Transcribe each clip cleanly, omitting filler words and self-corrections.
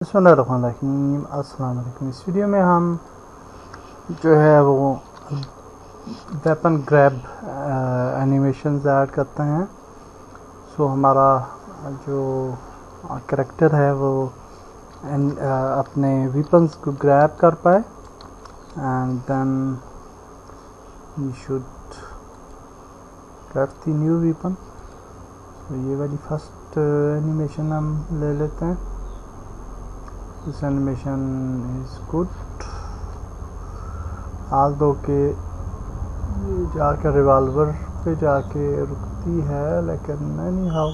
बिस्मिल्लाहिर्रहमानिर्रहीम। अस्सलाम वालेकुम। इस वीडियो में हम जो है वो वेपन ग्रैब एनिमेशंस ऐड करते हैं। सो हमारा जो कैरेक्टर है वो अपने वेपन्स को ग्रैब कर पाए and then we should get the new weapon. तो ये वाली फर्स्ट एनिमेशन हम ले लेते हैं। दिस एनिमेशन इज गुड, आज दो के ये जाकर रिवॉल्वर पे जाके रुकती है, लेकिन एनी हाउ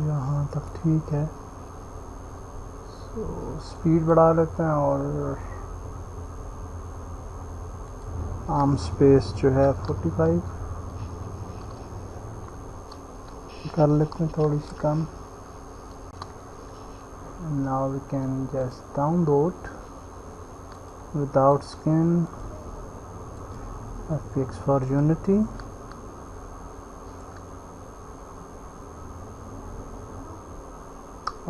यहाँ तक ठीक है। सो स्पीड बढ़ा लेते हैं और आर्म स्पेस जो है 45 कर लेते हैं, थोड़ी सी कम। Now we can just download without skin FPX for Unity.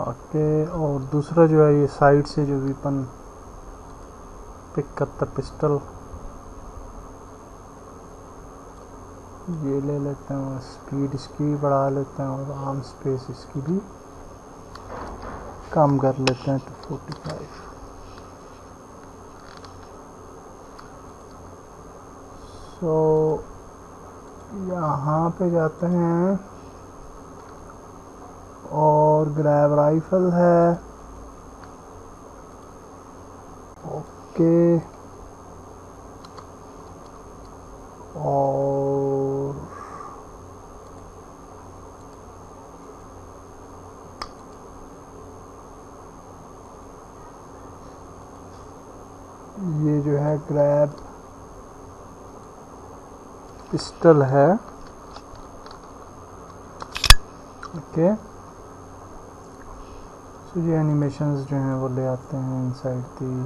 Okay, और दूसरा जो है ये साइड से जो वेपन पिक करता पिस्टल, ये ले लेते हैं और स्पीड इसकी भी बढ़ा लेते हैं और आर्म स्पेस इसकी भी कम कर लेते हैं तो 45। सो यहाँ पे जाते हैं और ग्रैब राइफल है। ओके, और ये जो है ग्रैब पिस्टल है। ओके, सो ये एनिमेशंस जो हैं वो ले आते हैं इनसाइड दी।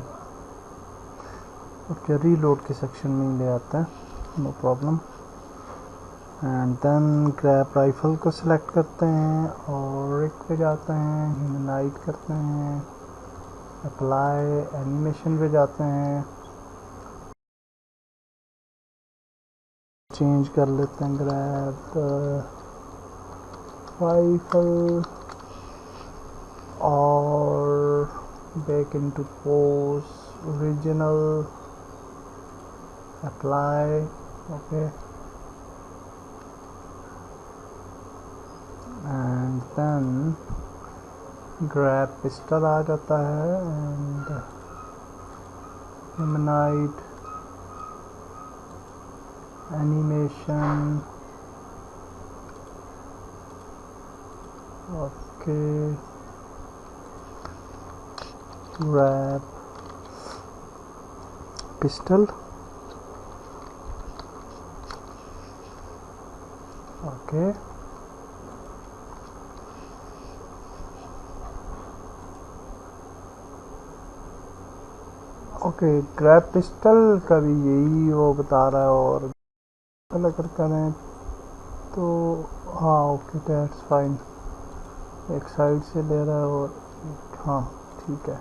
ओके, रीलोड के सेक्शन में ही ले आते हैं, no problem. And then grab rifle को सिलेक्ट करते हैं और एक पे जाते हैं, ह्यूमनाइड करते हैं, अप्लाई एनिमेशन पे जाते हैं, चेंज कर लेते हैं ग्रैब राइफल और back into pose original, apply. Okay, and then grab pistol आ जाता है and humanoid animation. Okay, grab pistol. Okay, okay, grab pistol का भी यही वो बता रहा है। और अगर करें तो हाँ, ओके, दैट्स फाइन। एक साइड से ले रहा है और हाँ ठीक है,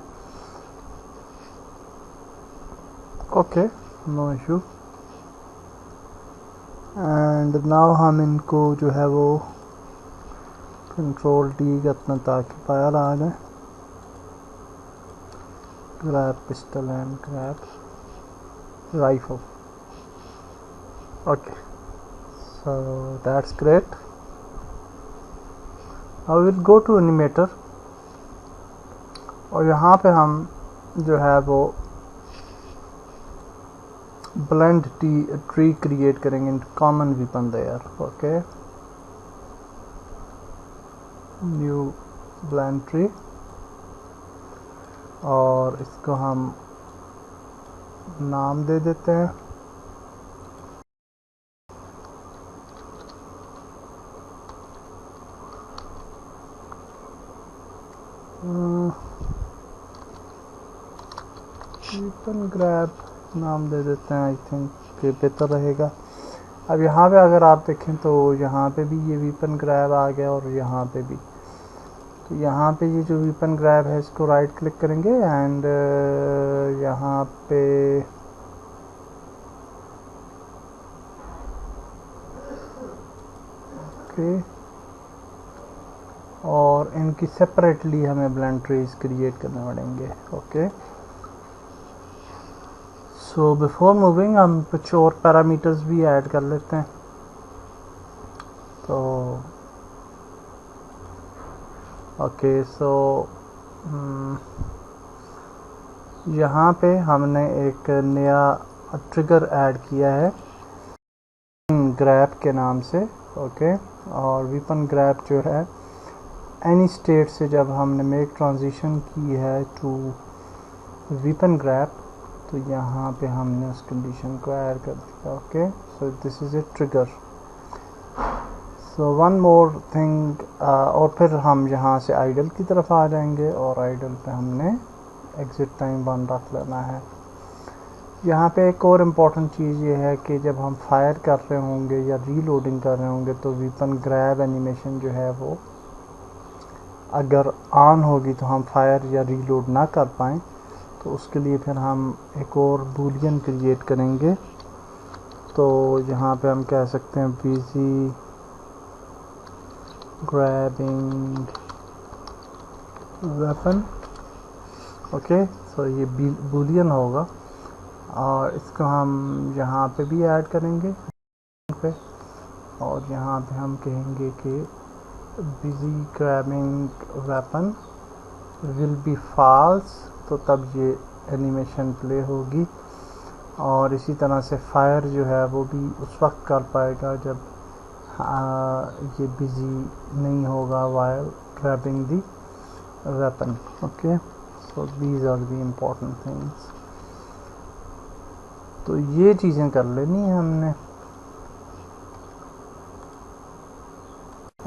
okay, no issue. And now हम इनको जो है वो कंट्रोल डी करते हैं ताकि फायर आ जाए। Grab pistol and grab rifle. Okay, so that's great. Now we'll go to animator और यहाँ पे हम जो है वो blend tree क्रिएट करेंगे into common weapon there. Okay, new blend tree और इसको हम नाम दे देते हैं वेपन ग्रैब नाम दे देते हैं। आई थिंक ये बेहतर रहेगा। अब यहाँ पे अगर आप देखें तो यहाँ पे भी ये वेपन ग्रैब आ गया और यहाँ पे भी। तो यहाँ पे ये जो वेपन ग्रैब है इसको राइट क्लिक करेंगे एंड यहाँ पे ओके, और इनकी सेपरेटली हमें ब्लेंड ट्रीज क्रिएट करने पड़ेंगे। ओके, सो बिफोर मूविंग हम कुछ और पैरामीटर्स भी ऐड कर लेते हैं। तो ओके, सो यहाँ पे हमने एक नया ट्रिगर ऐड किया है ग्रैब के नाम से। ओके, और वेपन ग्रैब जो है एनी स्टेट से जब हमने मेक ट्रांजिशन की है टू वेपन ग्रैब, तो यहाँ पे हमने उस कंडीशन को ऐड कर दिया। Okay, so this is a trigger. So one more thing, और फिर हम यहाँ से आइडल की तरफ आ जाएंगे और आइडल पे हमने एग्ज़िट टाइम 1 रख लेना है। यहाँ पे एक और इम्पॉर्टेंट चीज़ ये है कि जब हम फायर कर रहे होंगे या रीलोडिंग कर रहे होंगे तो वेपन ग्रैब एनिमेशन जो है वो अगर ऑन होगी तो हम फायर या रीलोड ना कर पाएँ, तो उसके लिए फिर हम एक और बूलियन क्रिएट करेंगे। तो यहाँ पे हम कह सकते हैं busy grabbing weapon. Okay, so ये बूलियन होगा और इसको हम यहाँ पे भी ऐड करेंगे पे, और यहाँ पे हम कहेंगे कि busy grabbing weapon will be false, तो तब ये एनिमेशन प्ले होगी। और इसी तरह से फायर जो है वो भी उस वक्त कर पाएगा जब ये बिजी नहीं होगा while grabbing the weapon. Okay, so these are the important things. तो ये चीज़ें कर लेनी है हमने।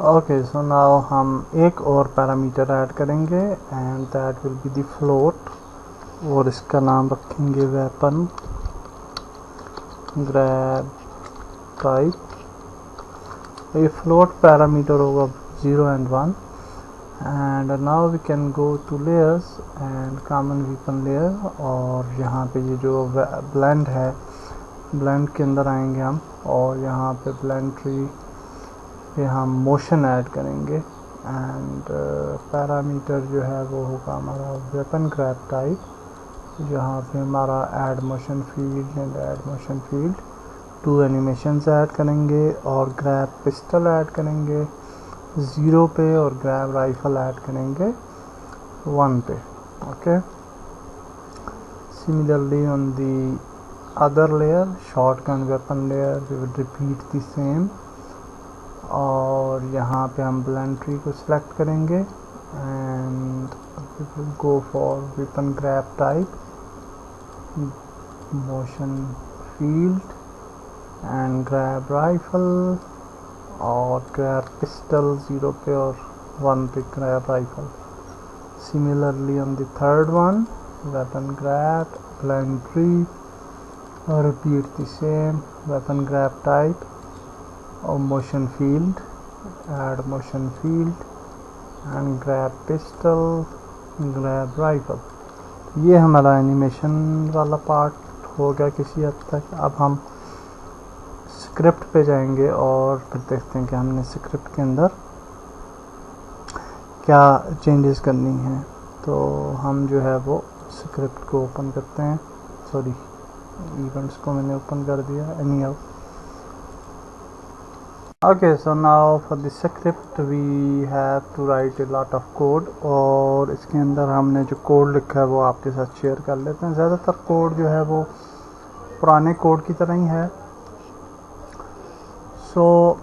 ओके, सो नाउ हम एक और पैरामीटर ऐड करेंगे and that will be the float, और इसका नाम रखेंगे वेपन ग्रैब टाइप। ये फ्लोट पैरामीटर होगा 0 and 1। And now we can go to layers and common weapon layer, और यहाँ पे ये जो ब्लेंड है, ब्लेंड के अंदर आएंगे हम और यहाँ पे ब्लेंड ट्री पे हम मोशन ऐड करेंगे। एंड पैरामीटर जो है वो होगा हमारा वेपन ग्रैब टाइप, जहाँ पे हमारा add motion field and add motion field 2 animations add करेंगे, और ग्रैब पिस्टल ऐड करेंगे 0 पे, और ग्रैब राइफल ऐड करेंगे 1 पे। Okay, similarly on the other layer, shotgun weapon layer, we will repeat the same. और यहाँ पे हम ब्लेंड ट्री को सिलेक्ट करेंगे and we will go for weapon grab type, motion field and grab rifle, और grab pistol 0 पे और 1 पे grab rifle. Similarly on the third one, weapon grab blend tree, और repeat the same weapon grab type और motion field, add motion field and grab pistol grab rifle. ये हमारा animation वाला part हो गया किसी हद तक। अब हम स्क्रिप्ट पे जाएंगे और फिर देखते हैं कि हमने स्क्रिप्ट के अंदर क्या चेंजेस करनी है। तो हम जो है वो स्क्रिप्ट को ओपन करते हैं। सॉरी, इवेंट्स को मैंने ओपन कर दिया। Anyhow, okay, so now for the script we have to write a lot of code, और इसके अंदर हमने जो कोड लिखा है वो आपके साथ शेयर कर लेते हैं। ज़्यादातर कोड जो है वो पुराने कोड की तरह ही है। सो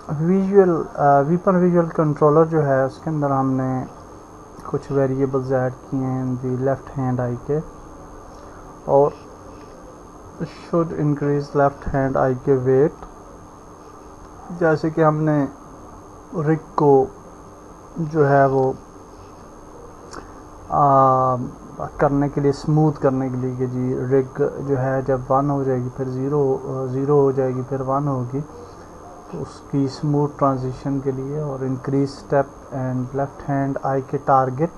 वेपन विजुअल कंट्रोलर जो है उसके अंदर हमने कुछ वेरिएबल्स ऐड किए हैं दी लेफ्ट हैंड आई के, और should increase left hand I K wait. जैसे कि हमने रिग को जो है वो करने के लिए, स्मूथ करने के लिए कि जी रिग जो है जब 1 हो जाएगी फिर 0 हो जाएगी फिर 1 होगी, तो उसकी स्मूथ ट्रांजिशन के लिए, और increase step and left hand I K target,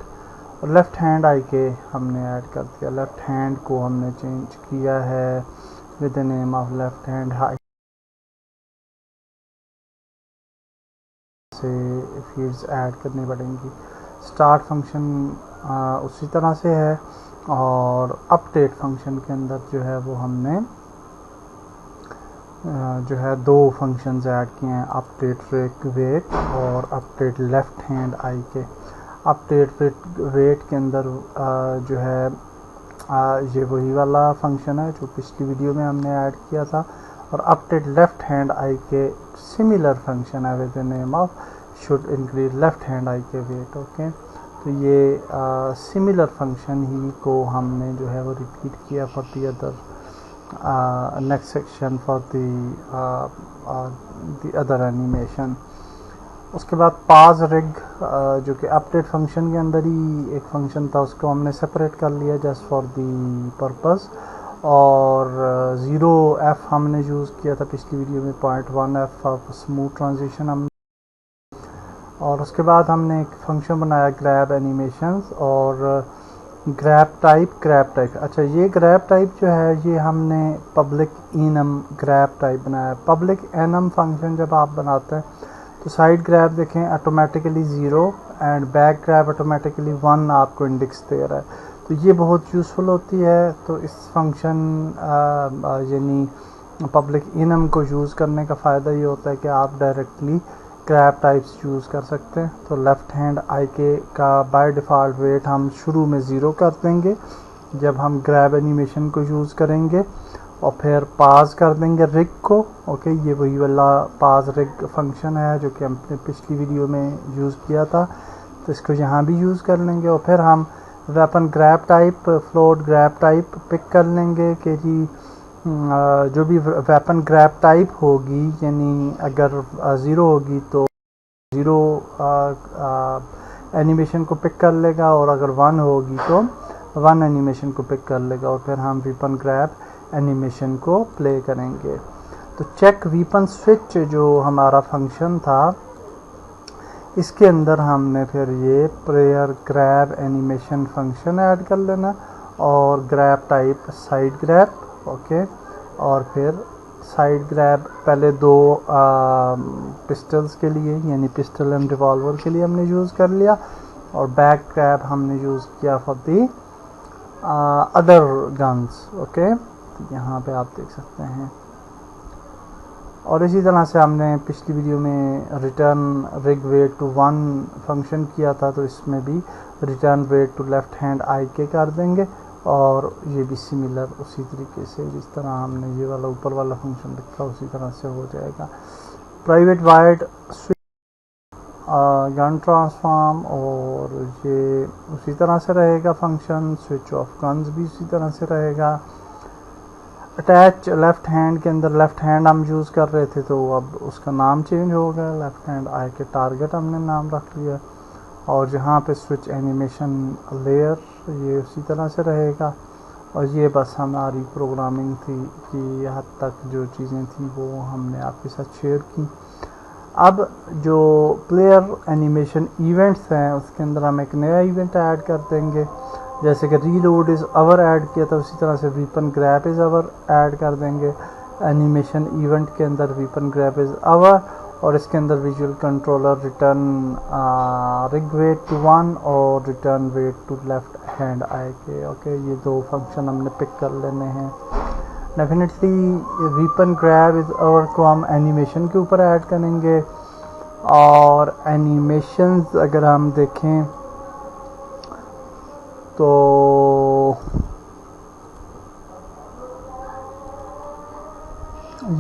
और लेफ्ट हैंड आई के हमने ऐड कर दिया। लेफ्ट हैंड को हमने चेंज किया है with the name of left hand I से फील्ड्स ऐड करनी पड़ेंगी। स्टार्ट फंक्शन उसी तरह से है, और अपडेट फंक्शन के अंदर जो है वो हमने जो है दो फंक्शंस ऐड किए हैं, अपडेट वेट और update left hand I K. Update wait के अंदर जो है ये वही वाला फंक्शन है जो पिछली वीडियो में हमने ऐड किया था, और update left hand I K similar function है with the name of should increase left hand I K weight. Okay, तो ये सिमिलर फंक्शन ही को हमने जो है वो रिपीट किया for the other next section for the other animation. उसके बाद पाज रिग जो कि अपडेट फंक्शन के अंदर ही एक फंक्शन था, उसको हमने सेपरेट कर लिया जस्ट फॉर दी पर्पस, और 0f हमने यूज़ किया था पिछली वीडियो में, 0.1f ऑफ स्मूथ ट्रांजिशन हमने, और उसके बाद हमने एक फंक्शन बनाया ग्रैब एनिमेशंस और ग्रैब टाइप। अच्छा, ये ग्रैब टाइप जो है ये हमने पब्लिक इनम ग्रैब टाइप बनाया। पब्लिक एनम फंक्शन जब आप बनाते हैं तो साइड ग्रैब देखें automatically 0 and back grab automatically 1 आपको इंडेक्स दे रहा है, तो ये बहुत यूज़फुल होती है। तो इस फंक्शन यानी पब्लिक इनम को यूज़ करने का फ़ायदा ये होता है कि आप डायरेक्टली ग्रैब टाइप्स यूज़ कर सकते हैं। तो लेफ़्ट हैंड आई के का बाय डिफ़ॉल्ट वेट हम शुरू में 0 कर देंगे जब हम ग्रैब एनिमेशन को यूज़ करेंगे, और फिर पास कर देंगे रिग को। ओके, ये वही वाला पास रिग फंक्शन है जो कि हमने पिछली वीडियो में यूज़ किया था, तो इसको यहाँ भी यूज़ कर लेंगे। और फिर हम weapon grab type, float grab type pick कर लेंगे कि जी जो भी वेपन ग्रैब टाइप होगी, यानी अगर 0 होगी तो 0 एनिमेशन को पिक कर लेगा, और अगर 1 होगी तो 1 एनिमेशन को पिक कर लेगा, और फिर हम वेपन ग्रैब एनिमेशन को प्ले करेंगे। तो चेक वीपन स्विच जो हमारा फंक्शन था, इसके अंदर हमने फिर ये player grab animation function add कर लेना, और grab type side grab. Okay, और फिर साइड ग्रैब पहले 2 पिस्टल्स के लिए, यानी पिस्टल एंड रिवॉल्वर के लिए हमने यूज़ कर लिया, और बैक ग्रैब हमने यूज़ किया for the other guns. Okay, यहाँ पे आप देख सकते हैं। और इसी तरह से हमने पिछली वीडियो में return rig weight to 1 function किया था, तो इसमें भी return weight to left hand I K कर देंगे, और ये भी सिमिलर उसी तरीके से जिस तरह हमने ये वाला ऊपर वाला फंक्शन लिखा उसी तरह से हो जाएगा। Private wide switch gun transform, और ये उसी तरह से रहेगा फंक्शन। स्विच ऑफ गन्स भी उसी तरह से रहेगा। अटैच लेफ्ट हैंड के अंदर लेफ्ट हैंड हम यूज़ कर रहे थे, तो अब उसका नाम चेंज हो गया, left hand I K target हमने नाम रख लिया। और जहाँ पे स्विच एनिमेशन लेयर ये उसी तरह से रहेगा। और ये बस हमारी प्रोग्रामिंग थी कि यहाँ तक जो चीज़ें थी वो हमने आपके साथ शेयर की। अब जो प्लेयर एनिमेशन इवेंट्स हैं उसके अंदर हम एक नया इवेंट ऐड कर देंगे, जैसे कि रीलोड इज़ अवर ऐड किया था उसी तरह से weapon grab is our add कर देंगे एनिमेशन इवेंट के अंदर। वीपन ग्रैब इज़ अवर, और इसके अंदर visual controller return rig weight to 1 और return weight to left hand I K. Okay, ये 2 फंक्शन हमने पिक कर लेने हैं। Definitely weapon grab is our को हम एनिमेशन के ऊपर ऐड करेंगे, और एनिमेशंस अगर हम देखें तो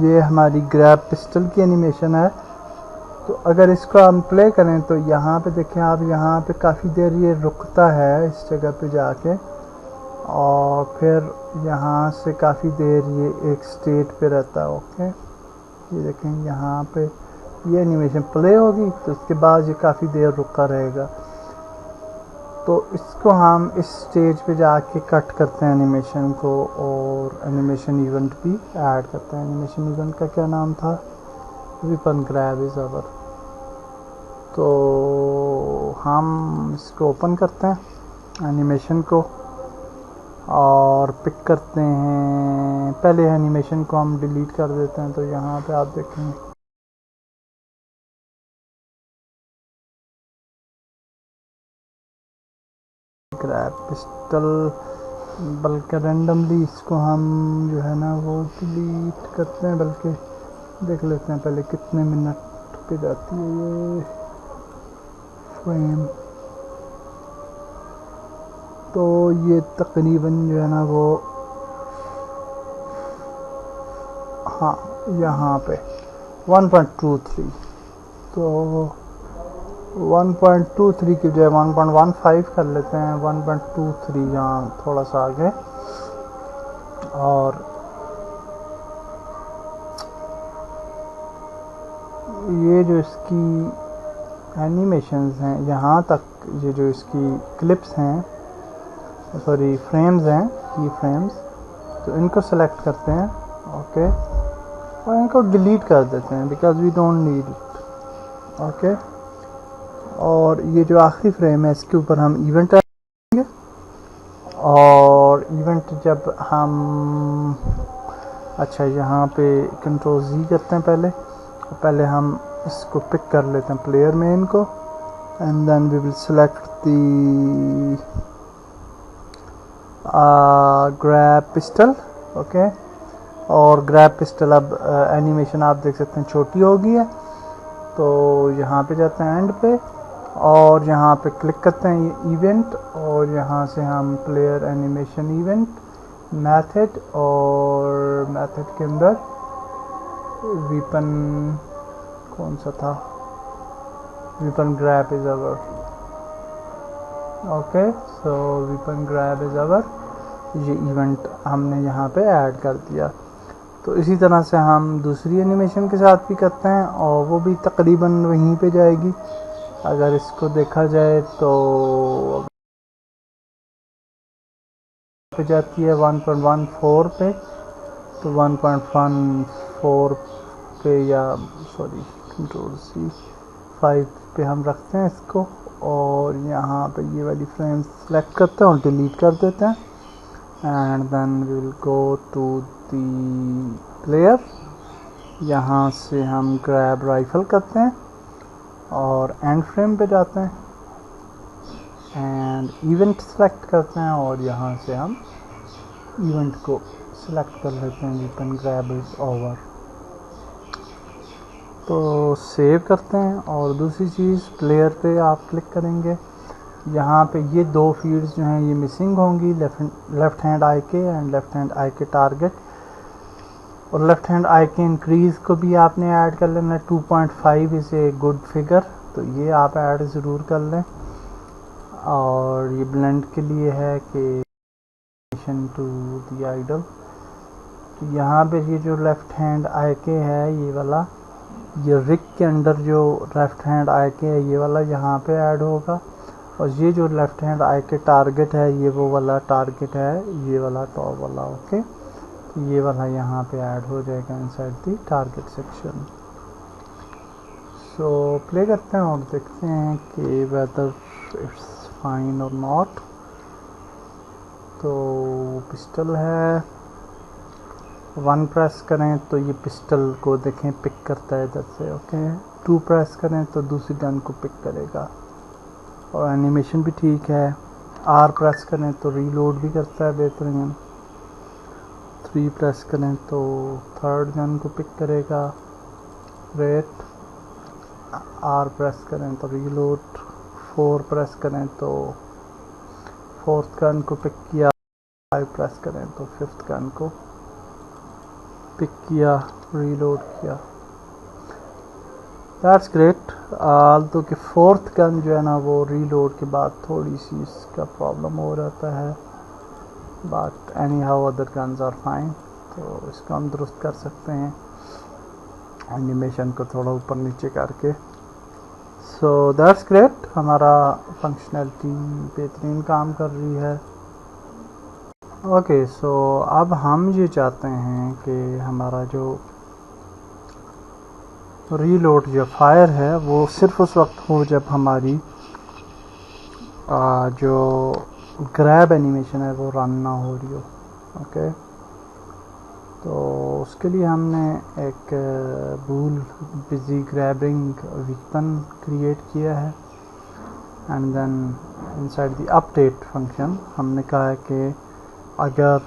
ये हमारी ग्रैब पिस्टल की एनिमेशन है। तो अगर इसको हम प्ले करें तो यहाँ पे देखें आप, यहाँ पे काफ़ी देर ये रुकता है इस जगह पे जाके, और फिर यहाँ से काफ़ी देर ये एक स्टेट पे रहता है। ओके, ये देखें यहाँ पे ये एनिमेशन प्ले होगी तो उसके बाद ये काफ़ी देर रुका रहेगा। तो इसको हम इस स्टेज पे जाके कट करते हैं एनिमेशन को, और एनिमेशन इवेंट भी ऐड करते हैं। एनिमेशन इवेंट का क्या नाम था, weapon grab is our। तो हम इसको ओपन करते हैं एनिमेशन को और पिक करते हैं। पहले एनिमेशन को हम डिलीट कर देते हैं। तो यहाँ पे आप देखेंगे ग्रैब पिस्टल, बल्कि रैंडमली इसको हम जो है ना वो डिलीट करते हैं। बल्कि देख लेते हैं पहले कितने मिनट पे जाती है ये फ्रेम। तो ये तकरीबन जो है ना वो हाँ यहाँ पे 1.23। तो 1.23 की बजाय 1.15 कर लेते हैं। 1.23 यहाँ थोड़ा सा आगे। और ये जो इसकी एनिमेशंस हैं यहाँ तक, ये जो इसकी क्लिप्स हैं, सॉरी फ्रेम्स हैं, की फ्रेम्स, तो इनको सेलेक्ट करते हैं। ओके, और इनको डिलीट कर देते हैं because we don't need it. Okay, और ये जो आखिरी फ्रेम है इसके ऊपर हम इवेंट करेंगे। और इवेंट जब हम अच्छा यहाँ पे कंट्रोल Z करते हैं पहले हम इसको पिक कर लेते हैं प्लेयर में इनको, and then we will select the grab pistol. Okay, और ग्रैब पिस्टल अब एनिमेशन आप देख सकते हैं छोटी हो गई है। तो यहाँ पे जाते हैं एंड पे और यहाँ पे क्लिक करते हैं ये इवेंट, और यहाँ से हम प्लेयर एनिमेशन इवेंट मेथड, और मेथड के अंदर वीपन कौन सा था, weapon grab is our. Okay, so weapon grab is our, ये इवेंट हमने यहाँ पे ऐड कर दिया। तो इसी तरह से हम दूसरी एनिमेशन के साथ भी करते हैं और वो भी तकरीबन वहीं पे जाएगी। अगर इसको देखा जाए तो पे जाती है 1.14 पे, तो 1.14 पे या सॉरी कंट्रोल C 5 पे हम रखते हैं इसको, और यहाँ पे ये वाली फ्रेम सेलेक्ट करते हैं और डिलीट कर देते हैं। And then we will go to the player. यहाँ से हम ग्रैब राइफल करते हैं और एंड फ्रेम पे जाते हैं एंड इवेंट सेलेक्ट करते हैं, और यहाँ से हम इवेंट को सिलेक्ट कर लेते हैं वीपन ग्रैब इज ओवर। तो सेव करते हैं। और दूसरी चीज़, प्लेयर पे आप क्लिक करेंगे, यहाँ पे ये दो फील्ड्स जो हैं ये मिसिंग होंगी, लेफ्ट हैंड आई के and left hand I K target. और लेफ्ट हैंड आई के इंक्रीज़ को भी आपने ऐड कर लेना। 2.5 इज़ ए गुड फिगर, तो ये आप ऐड ज़रूर कर लें। और ये ब्लेंड के लिए है कि टू द आइडल। तो यहाँ पे ये जो लेफ्ट हैंड आई के है ये वाला, ये रिग के अंदर जो लेफ्ट हैंड आई के है ये वाला यहाँ पे ऐड होगा। और ये जो left hand I K target है ये वो वाला टारगेट है, ये वाला टॉप वाला। ओके, तो ये वाला यहाँ पे ऐड हो जाएगा inside the target section. So play करते हैं और देखते हैं कि वेदर इट्स फाइन और नॉट। तो पिस्टल है, 1 प्रेस करें तो ये पिस्टल को देखें पिक करता है इधर से। ओके, 2 प्रेस करें तो दूसरी गन को पिक करेगा और एनिमेशन भी ठीक है। R प्रेस करें तो रीलोड भी करता है बेहतरीन। 3 प्रेस करें तो थर्ड गन को पिक करेगा रेट। R प्रेस करें तो रीलोड। 4 प्रेस करें तो फोर्थ गन को पिक किया। 5 प्रेस करें तो फिफ्थ गन को पिक किया, रीलोड किया। That's great. तो कि फोर्थ गन जो है ना वो रीलोड के बाद थोड़ी सी इसका प्रॉब्लम हो जाता है, but anyhow other guns are fine. तो इसको हम दुरुस्त कर सकते हैं एनिमेशन को थोड़ा ऊपर नीचे करके। सो दैट्स ग्रेट, हमारा फंक्शनैलिटी बेहतरीन काम कर रही है। ओके, सो अब हम ये चाहते हैं कि हमारा जो रीलोड जो फायर है वो सिर्फ उस वक्त हो जब हमारी जो ग्रैब एनिमेशन है वो रन ना हो रही हो। ओके, तो उसके लिए हमने एक bool busy grabbing weapon create किया है and then inside the update function हमने कहा है कि अगर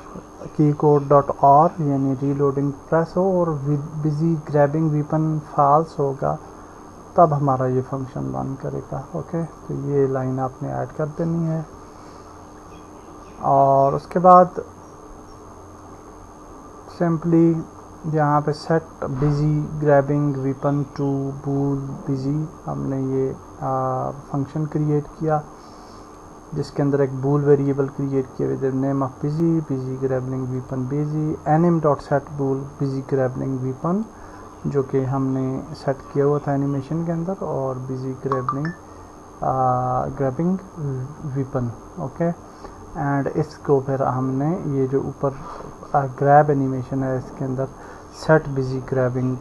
की कोड डॉट और यानी रीलोडिंग प्रेस हो और बिजी ग्रैबिंग वीपन फॉल्स होगा तब हमारा ये फंक्शन रन करेगा। ओके, तो ये लाइन आपने ऐड कर देनी है और उसके बाद सिंपली यहाँ पे set busy grabbing weapon to bool busy हमने ये फंक्शन क्रिएट किया जिसके अंदर एक बूल वेरिएबल क्रिएट किया with name of busy grabbing weapon busy anim dot set bool busy grabbing weapon जो कि हमने सेट किया हुआ था एनिमेशन के अंदर और busy grabbing weapon. Okay, and इसको फिर हमने ये जो ऊपर ग्रैब एनिमेशन है इसके अंदर set busy grabbing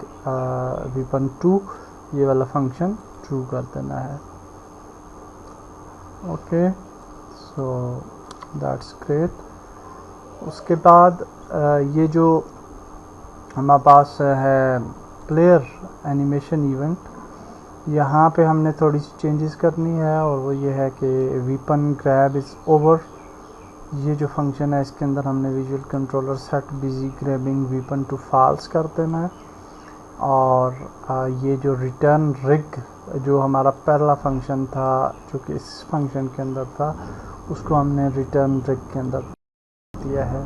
weapon to ये वाला फंक्शन ट्रू कर देना है। Okay, so that's great. उसके बाद ये जो हमारे पास है प्लेयर एनिमेशन इवेंट, यहाँ पे हमने थोड़ी सी चेंजेस करनी है और वो ये है कि वीपन ग्रैब इज़ ओवर ये जो फंक्शन है इसके अंदर हमने visual controller set busy grabbing weapon to false कर देना है और ये जो रिटर्न रिग जो हमारा पहला फंक्शन था जो कि इस फंक्शन के अंदर था उसको हमने रिटर्न रिग के अंदर दिया है।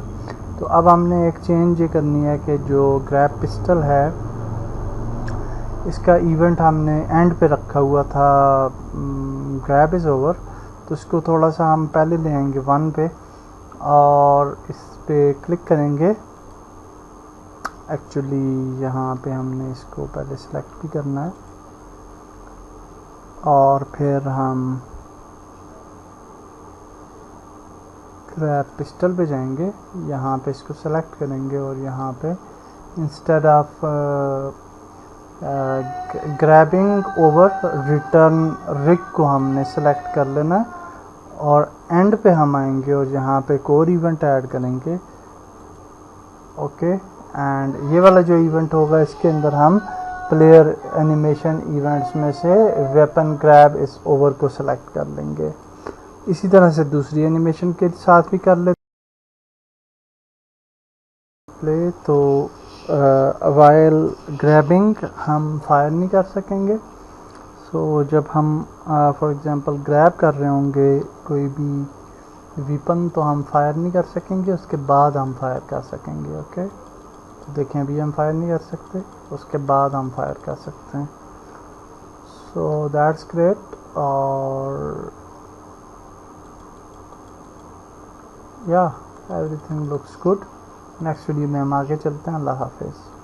तो अब हमने एक चेंज ये करनी है कि जो ग्रैब पिस्टल है इसका इवेंट हमने एंड पे रखा हुआ था ग्रैब इज़ ओवर, तो इसको थोड़ा सा हम पहले ले आएंगे 1 पे और इस पे क्लिक करेंगे। एक्चुअली यहाँ पे हमने इसको पहले सिलेक्ट भी करना है और फिर हम ग्रैब पिस्टल पे जाएंगे, यहाँ पे इसको सेलेक्ट करेंगे और यहाँ पे instead of grabbing over return rig को हमने सेलेक्ट कर लेना है और एंड पे हम आएंगे और यहाँ पे कोर इवेंट ऐड करेंगे। ओके, एंड ये वाला जो इवेंट होगा इसके अंदर हम प्लेयर एनिमेशन इवेंट्स में से वेपन ग्रैब इस ओवर को सेलेक्ट कर लेंगे। इसी तरह से दूसरी एनिमेशन के साथ भी कर लेते प्ले। तो वाइल ग्रैबिंग हम फायर नहीं कर सकेंगे। सो जब हम फॉर एग्जांपल ग्रैब कर रहे होंगे कोई भी वीपन तो हम फायर नहीं कर सकेंगे, उसके बाद हम फायर कर सकेंगे। ओके, तो देखें अभी हम फायर नहीं कर सकते, उसके बाद हम फायर कर सकते हैं। सो दैट्स ग्रेट और या everything looks good. Next video में हम आगे चलते हैं। अल्लाह हाफिज़।